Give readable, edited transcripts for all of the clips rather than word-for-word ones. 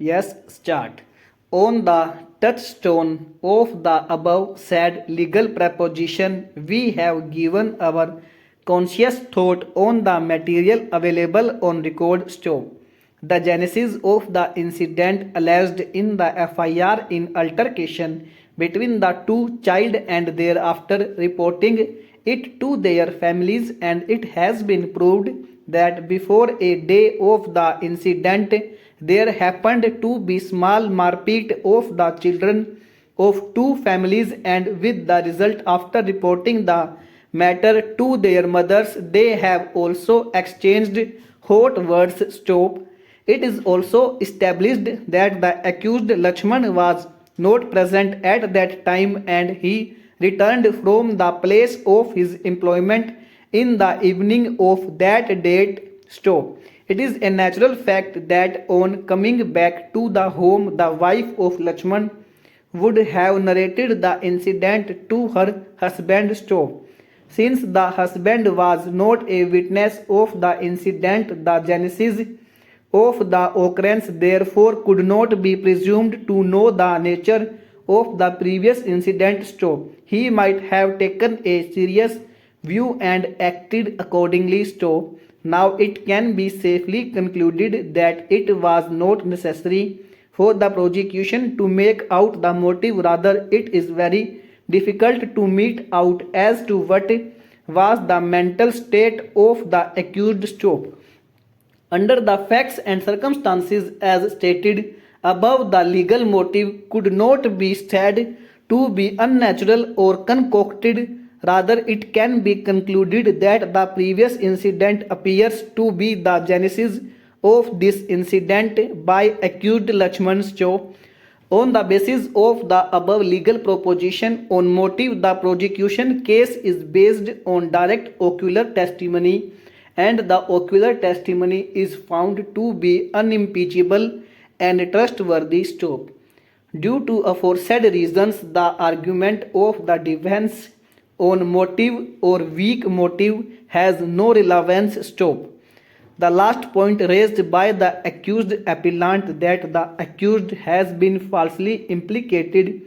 Yes, start. On the touchstone of the above said legal proposition, we have given our conscious thought on the material available on record stove. The genesis of the incident alleged in the FIR in altercation between the two child and thereafter reporting it to their families, and it has been proved that before a day of the incident there happened to be small marpeat of the children of two families, and with the result after reporting the matter to their mothers they have also exchanged hot words. Stop. It is also established that the accused Lakshman was not present at that time and he returned from the place of his employment in the evening of that date. Stop. It is a natural fact that on coming back to the home, the wife of Lakshman would have narrated the incident to her husband. Stop. Since the husband was not a witness of the incident, the genesis of the occurrence therefore could not be presumed to know the nature of the previous incident. Stop. He might have taken a serious view and acted accordingly. Stop. Now it can be safely concluded that it was not necessary for the prosecution to make out the motive. Rather, it is very difficult to meet out as to what was the mental state of the accused. Stop. Under the facts and circumstances as stated above, the legal motive could not be said to be unnatural or concocted. Rather, it can be concluded that the previous incident appears to be the genesis of this incident by accused Lakshman. On the basis of the above legal proposition on motive, the prosecution case is based on direct ocular testimony, and the ocular testimony is found to be unimpeachable and trustworthy. Stop. Due to aforesaid reasons, the argument of the defense on motive or weak motive has no relevance. Stop. The last point raised by the accused appellant, that the accused has been falsely implicated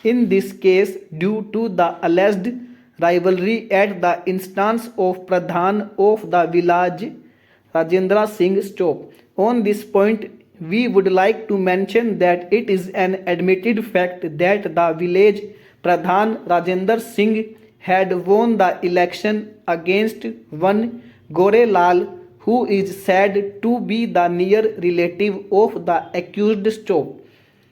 in this case due to the alleged rivalry at the instance of Pradhan of the village Rajendra Singh. Stop. On this point, we would like to mention that it is an admitted fact that the village Pradhan Rajendra Singh had won the election against one Gore Lal, who is said to be the near relative of the accused. Stop.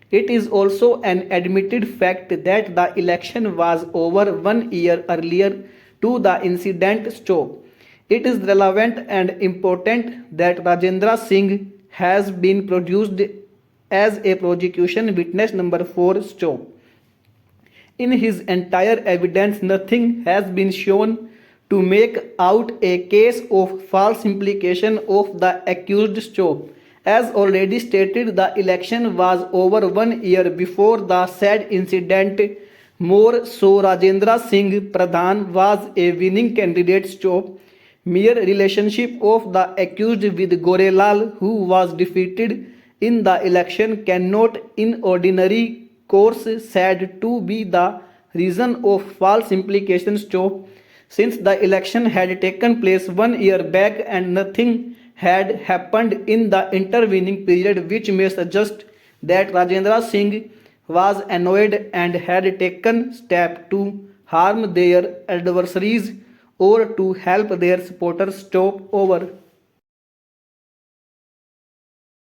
It is also an admitted fact that the election was over 1 year earlier to the incident. Stop. It is relevant and important that Rajendra Singh has been produced as a prosecution witness number 4. Stop. In his entire evidence, nothing has been shown to make out a case of false implication of the accused. Stop. As already stated, the election was over 1 year before the said incident. More so, Rajendra Singh Pradhan was a winning candidate. Stop. Mere relationship of the accused with Gorelal, who was defeated in the election, cannot in ordinary course said to be the reason of false implication. Stop. Since the election had taken place 1 year back and nothing had happened in the intervening period which may suggest that Rajendra Singh was annoyed and had taken steps to harm their adversaries or to help their supporters. Stop. Over.